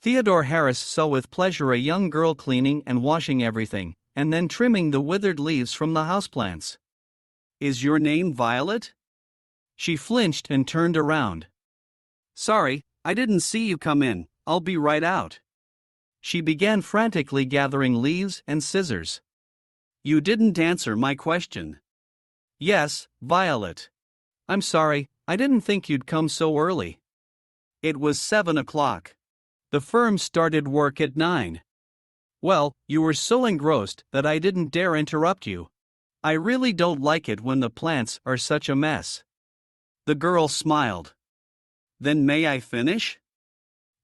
Theodore Harris saw with pleasure a young girl cleaning and washing everything, and then trimming the withered leaves from the houseplants. "Is your name Violet?" She flinched and turned around. "Sorry, I didn't see you come in, I'll be right out." She began frantically gathering leaves and scissors. "You didn't answer my question." "Yes, Violet. I'm sorry, I didn't think you'd come so early." It was 7 o'clock. The firm started work at 9. "Well, you were so engrossed that I didn't dare interrupt you. I really don't like it when the plants are such a mess." The girl smiled. "Then may I finish?"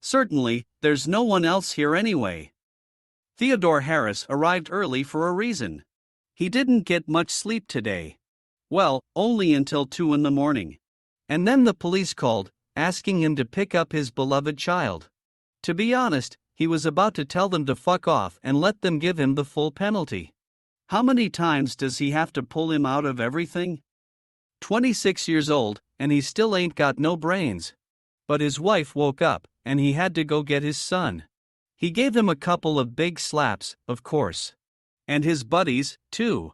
"Certainly, there's no one else here anyway." Theodore Harris arrived early for a reason. He didn't get much sleep today. Well, only until 2 in the morning. And then the police called, asking him to pick up his beloved child. To be honest, he was about to tell them to fuck off and let them give him the full penalty. How many times does he have to pull him out of everything? 26 years old, and he still ain't got no brains. But his wife woke up, and he had to go get his son. He gave him a couple of big slaps, of course. And his buddies, too.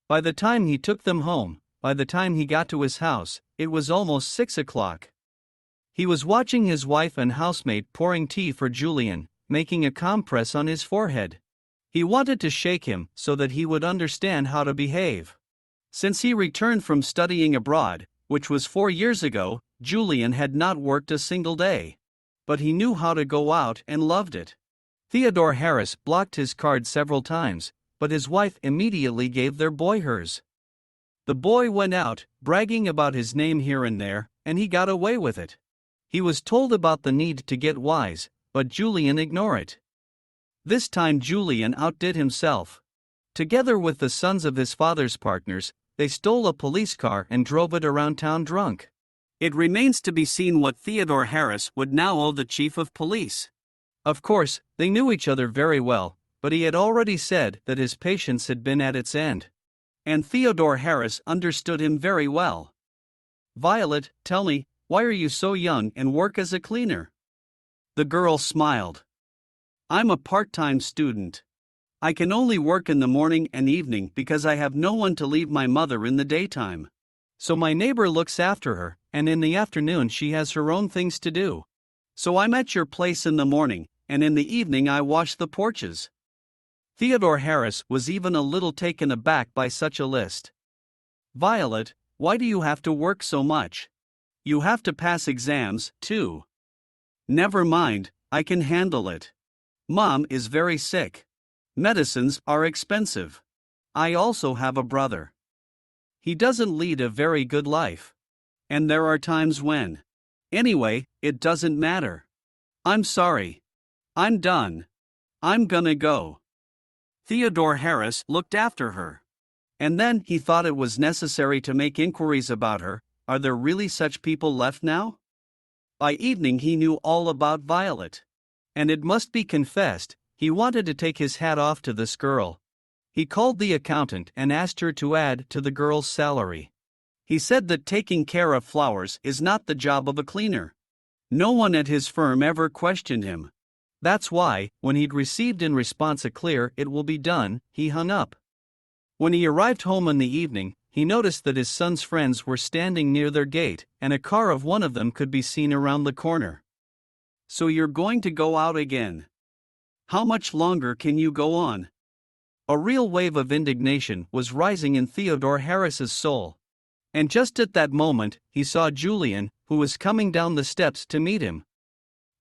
By the time he took them home, by the time he got to his house, it was almost 6 o'clock. He was watching his wife and housemate pouring tea for Julian, making a compress on his forehead. He wanted to shake him so that he would understand how to behave. Since he returned from studying abroad, which was 4 years ago, Julian had not worked a single day. But he knew how to go out and loved it. Theodore Harris blocked his card several times, but his wife immediately gave their boy hers. The boy went out, bragging about his name here and there, and he got away with it. He was told about the need to get wise, but Julian ignored it. This time Julian outdid himself. Together with the sons of his father's partners, they stole a police car and drove it around town drunk. It remains to be seen what Theodore Harris would now owe the chief of police. Of course, they knew each other very well, but he had already said that his patience had been at its end. And Theodore Harris understood him very well. "Violet, tell me, why are you so young and work as a cleaner?" The girl smiled. "I'm a part-time student. I can only work in the morning and evening because I have no one to leave my mother in the daytime. So my neighbor looks after her, and in the afternoon she has her own things to do. So I'm at your place in the morning, and in the evening I wash the porches." Theodore Harris was even a little taken aback by such a list. "Violet, why do you have to work so much? You have to pass exams, too." "Never mind, I can handle it. Mom is very sick. Medicines are expensive. I also have a brother. He doesn't lead a very good life. And there are times when. Anyway, it doesn't matter. I'm sorry. I'm done. I'm gonna go." Theodore Harris looked after her. And then he thought it was necessary to make inquiries about her. Are there really such people left now? By evening he knew all about Violet. And it must be confessed, he wanted to take his hat off to this girl. He called the accountant and asked her to add to the girl's salary. He said that taking care of flowers is not the job of a cleaner. No one at his firm ever questioned him. That's why, when he'd received in response a clear "it will be done," he hung up. When he arrived home in the evening, he noticed that his son's friends were standing near their gate, and a car of one of them could be seen around the corner. "So you're going to go out again? How much longer can you go on?" A real wave of indignation was rising in Theodore Harris's soul. And just at that moment, he saw Julian, who was coming down the steps to meet him.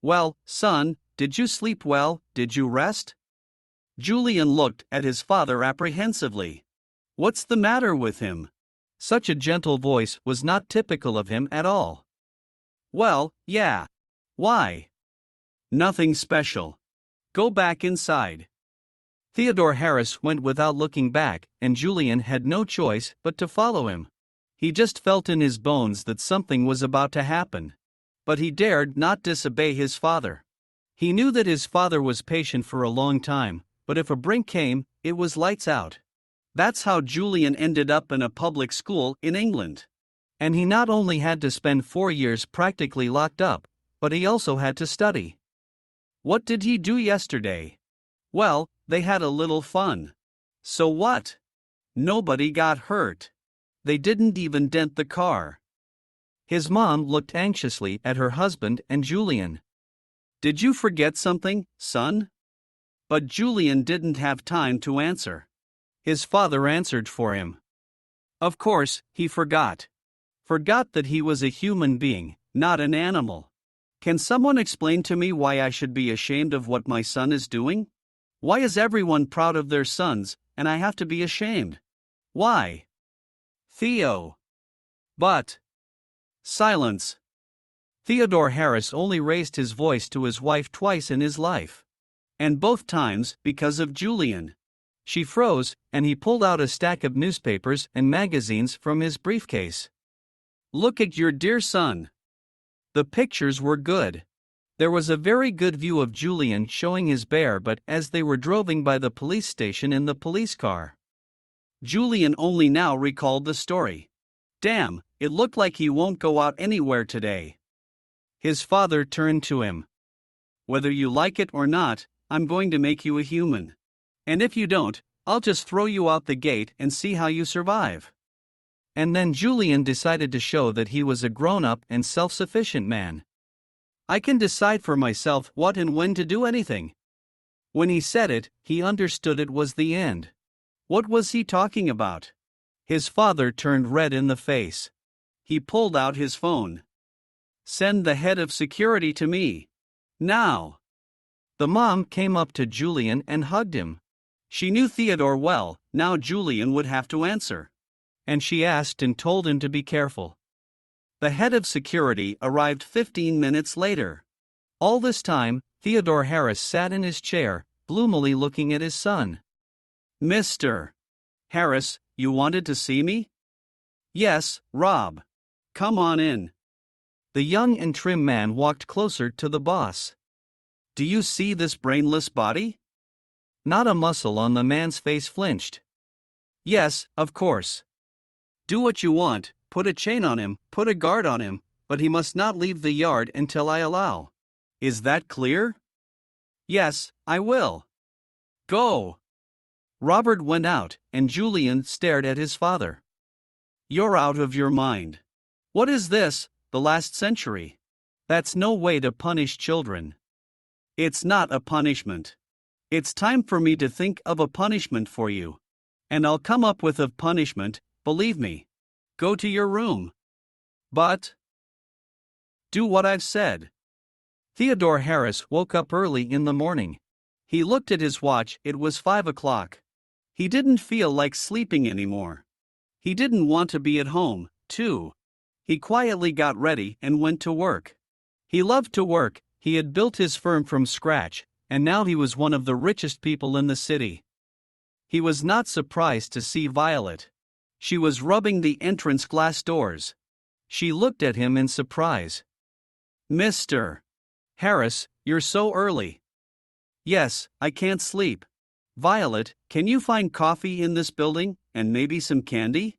"Well, son, did you sleep well? Did you rest?" Julian looked at his father apprehensively. What's the matter with him? Such a gentle voice was not typical of him at all. "Well, yeah. Why?" "Nothing special. Go back inside." Theodore Harris went without looking back, and Julian had no choice but to follow him. He just felt in his bones that something was about to happen. But he dared not disobey his father. He knew that his father was patient for a long time, but if a brink came, it was lights out. That's how Julian ended up in a public school in England. And he not only had to spend 4 years practically locked up, but he also had to study. What did he do yesterday? Well, they had a little fun. So what? Nobody got hurt. They didn't even dent the car. His mom looked anxiously at her husband and Julian. Did you forget something, son? But Julian didn't have time to answer. His father answered for him. Of course, he forgot. Forgot that he was a human being, not an animal. Can someone explain to me why I should be ashamed of what my son is doing? Why is everyone proud of their sons, and I have to be ashamed? Why? Theo. But. Silence. Theodore Harris only raised his voice to his wife twice in his life. And both times because of Julian. She froze, and he pulled out a stack of newspapers and magazines from his briefcase. Look at your dear son. The pictures were good. There was a very good view of Julian showing his bear, but as they were driving by the police station in the police car. Julian only now recalled the story. Damn, it looked like he won't go out anywhere today. His father turned to him. Whether you like it or not, I'm going to make you a human. And if you don't, I'll just throw you out the gate and see how you survive. And then Julian decided to show that he was a grown-up and self-sufficient man. I can decide for myself what and when to do anything. When he said it, he understood it was the end. What was he talking about? His father turned red in the face. He pulled out his phone. Send the head of security to me. Now. The mom came up to Julian and hugged him. She knew Theodore well, now Julian would have to answer. And she asked and told him to be careful. The head of security arrived 15 minutes later. All this time, Theodore Harris sat in his chair, gloomily looking at his son. Mr. Harris, you wanted to see me? Yes, Rob. Come on in. The young and trim man walked closer to the boss. Do you see this brainless body? Not a muscle on the man's face flinched. Yes, of course. Do what you want, put a chain on him, put a guard on him, but he must not leave the yard until I allow. Is that clear? Yes, I will. Go. Robert went out, and Julian stared at his father. You're out of your mind. What is this, the last century? That's no way to punish children. It's not a punishment. It's time for me to think of a punishment for you. And I'll come up with a punishment, believe me. Go to your room. But do what I've said. Theodore Harris woke up early in the morning. He looked at his watch, it was 5 o'clock. He didn't feel like sleeping anymore. He didn't want to be at home, too. He quietly got ready and went to work. He loved to work, he had built his firm from scratch, and now he was one of the richest people in the city. He was not surprised to see Violet. She was rubbing the entrance glass doors. She looked at him in surprise. Mr. Harris, you're so early. Yes, I can't sleep. Violet, can you find coffee in this building, and maybe some candy?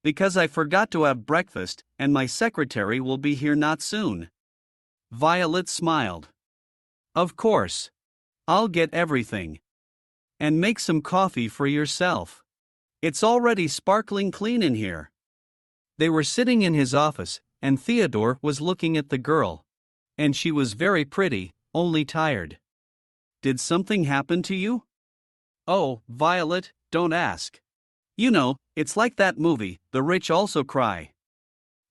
Because I forgot to have breakfast, and my secretary will be here not soon. Violet smiled. Of course. I'll get everything. And make some coffee for yourself. It's already sparkling clean in here. They were sitting in his office, and Theodore was looking at the girl. And she was very pretty, only tired. Did something happen to you? Oh, Violet, don't ask. You know, it's like that movie, The Rich Also Cry.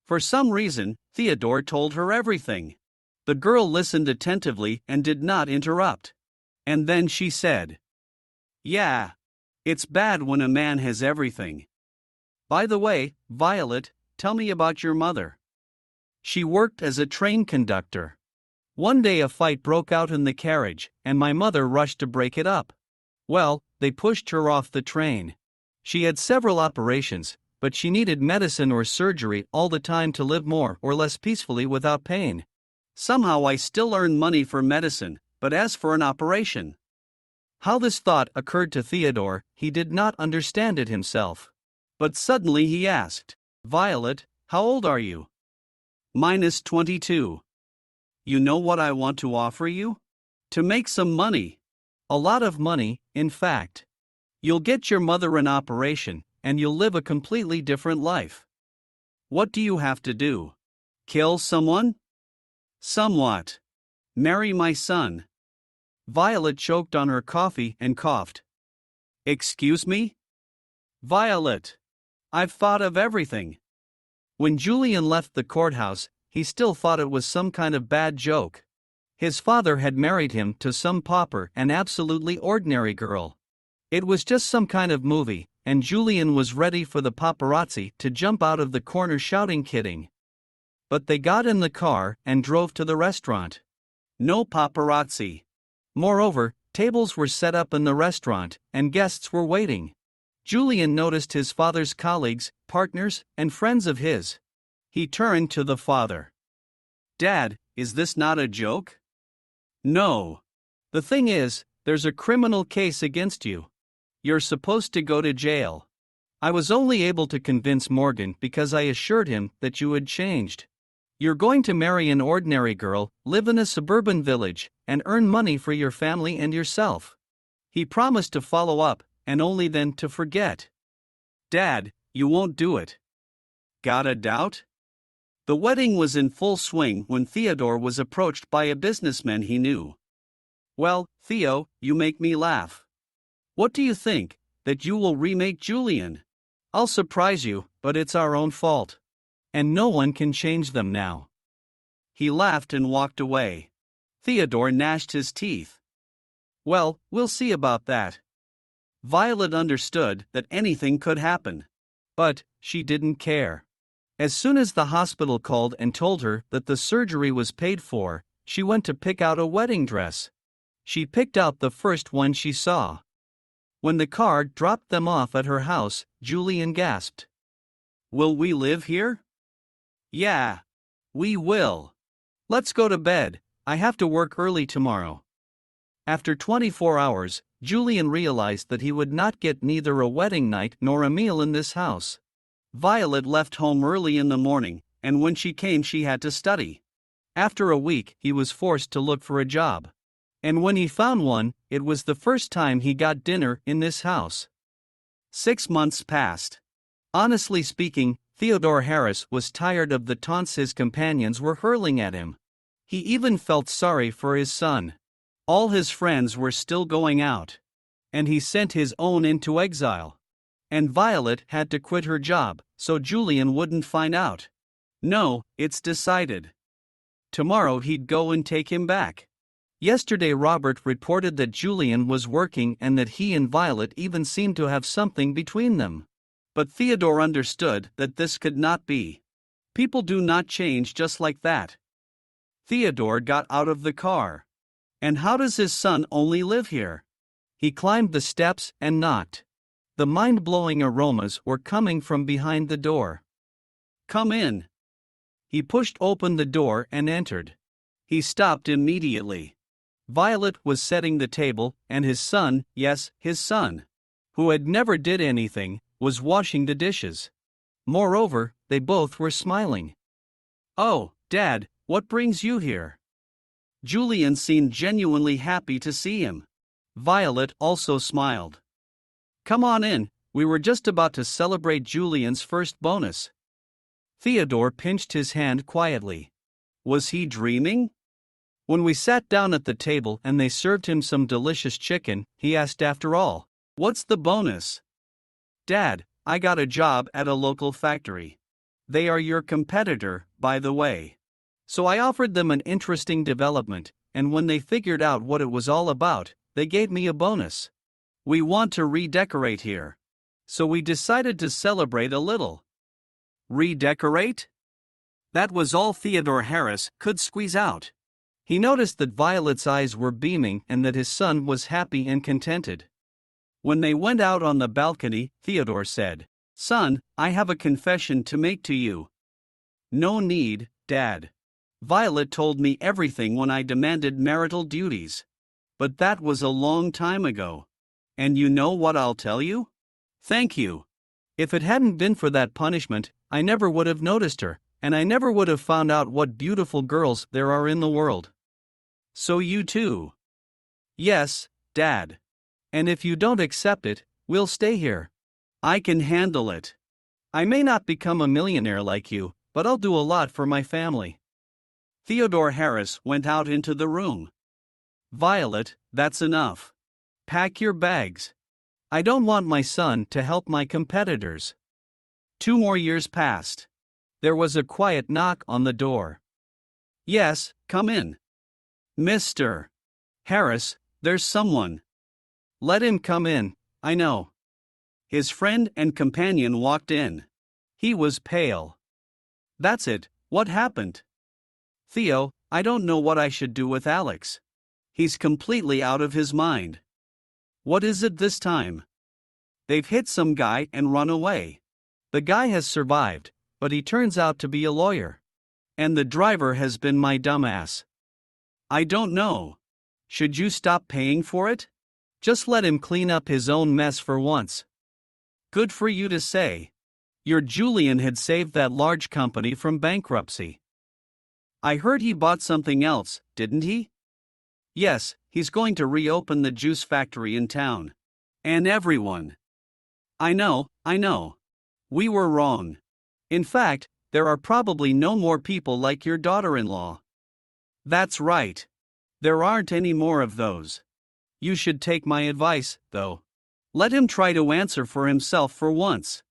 For some reason, Theodore told her everything. The girl listened attentively and did not interrupt. And then she said, Yeah. It's bad when a man has everything. By the way, Violet, tell me about your mother. She worked as a train conductor. One day a fight broke out in the carriage, and my mother rushed to break it up. Well, they pushed her off the train. She had several operations, but she needed medicine or surgery all the time to live more or less peacefully without pain. Somehow I still earn money for medicine, but as for an operation. How this thought occurred to Theodore, he did not understand it himself. But suddenly he asked, Violet, how old are you? Minus 22. You know what I want to offer you? To make some money. A lot of money, in fact. You'll get your mother an operation, and you'll live a completely different life. What do you have to do? Kill someone? Somewhat. Marry my son. Violet choked on her coffee and coughed. Excuse me? Violet. I've thought of everything. When Julian left the courthouse, he still thought it was some kind of bad joke. His father had married him to some pauper and absolutely ordinary girl. It was just some kind of movie, and Julian was ready for the paparazzi to jump out of the corner shouting kidding. But they got in the car and drove to the restaurant. No paparazzi. Moreover, tables were set up in the restaurant, and guests were waiting. Julian noticed his father's colleagues, partners, and friends of his. He turned to the father. Dad, is this not a joke? No. The thing is, there's a criminal case against you. You're supposed to go to jail. I was only able to convince Morgan because I assured him that you had changed. You're going to marry an ordinary girl, live in a suburban village, and earn money for your family and yourself. He promised to follow up, and only then to forget. Dad, you won't do it. Got a doubt? The wedding was in full swing when Theodore was approached by a businessman he knew. Well, Theo, you make me laugh. What do you think, that you will remake Julian? I'll surprise you, but it's our own fault. And no one can change them now. He laughed and walked away. Theodore gnashed his teeth. Well, we'll see about that. Violet understood that anything could happen. But she didn't care. As soon as the hospital called and told her that the surgery was paid for, she went to pick out a wedding dress. She picked out the first one she saw. When the car dropped them off at her house, Julian gasped. Will we live here? Yeah. We will. Let's go to bed, I have to work early tomorrow. After 24 hours, Julian realized that he would not get neither a wedding night nor a meal in this house. Violet left home early in the morning, and when she came she had to study. After a week he was forced to look for a job. And when he found one, it was the first time he got dinner in this house. 6 months passed. Honestly speaking, Theodore Harris was tired of the taunts his companions were hurling at him. He even felt sorry for his son. All his friends were still going out. And he sent his own into exile. And Violet had to quit her job, so Julian wouldn't find out. No, it's decided. Tomorrow he'd go and take him back. Yesterday Robert reported that Julian was working and that he and Violet even seemed to have something between them. But Theodore understood that this could not be. People do not change just like that. Theodore got out of the car. And how does his son only live here? He climbed the steps and knocked. The mind-blowing aromas were coming from behind the door. Come in. He pushed open the door and entered. He stopped immediately. Violet was setting the table, and his son, yes, his son, who had never did anything, was washing the dishes. Moreover, they both were smiling. Oh, Dad, what brings you here? Julian seemed genuinely happy to see him. Violet also smiled. Come on in, we were just about to celebrate Julian's first bonus. Theodore pinched his hand quietly. Was he dreaming? When we sat down at the table and they served him some delicious chicken, he asked after all, what's the bonus? Dad, I got a job at a local factory. They are your competitor, by the way. So I offered them an interesting development, and when they figured out what it was all about, they gave me a bonus. We want to redecorate here. So we decided to celebrate a little. Redecorate? That was all Theodore Harris could squeeze out. He noticed that Violet's eyes were beaming and that his son was happy and contented. When they went out on the balcony, Theodore said, Son, I have a confession to make to you. No need, Dad. Violet told me everything when I demanded marital duties. But that was a long time ago. And you know what I'll tell you? Thank you. If it hadn't been for that punishment, I never would have noticed her, and I never would have found out what beautiful girls there are in the world. So you too. Yes, Dad. And if you don't accept it, we'll stay here. I can handle it. I may not become a millionaire like you, but I'll do a lot for my family. Theodore Harris went out into the room. Violet, that's enough. Pack your bags. I don't want my son to help my competitors. 2 more years passed. There was a quiet knock on the door. Yes, come in. Mr. Harris, there's someone. Let him come in, I know. His friend and companion walked in. He was pale. That's it, what happened? Theo, I don't know what I should do with Alex. He's completely out of his mind. What is it this time? They've hit some guy and run away. The guy has survived, but he turns out to be a lawyer. And the driver has been my dumbass. I don't know. Should you stop paying for it? Just let him clean up his own mess for once. Good for you to say. Your Julian had saved that large company from bankruptcy. I heard he bought something else, didn't he? Yes, he's going to reopen the juice factory in town. And everyone. I know. We were wrong. In fact, there are probably no more people like your daughter-in-law. That's right. There aren't any more of those. You should take my advice, though. Let him try to answer for himself for once.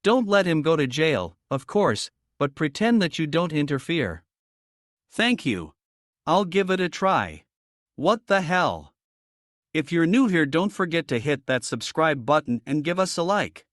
Don't let him go to jail, of course, but pretend that you don't interfere. Thank you. I'll give it a try. What the hell? If you're new here, don't forget to hit that subscribe button and give us a like.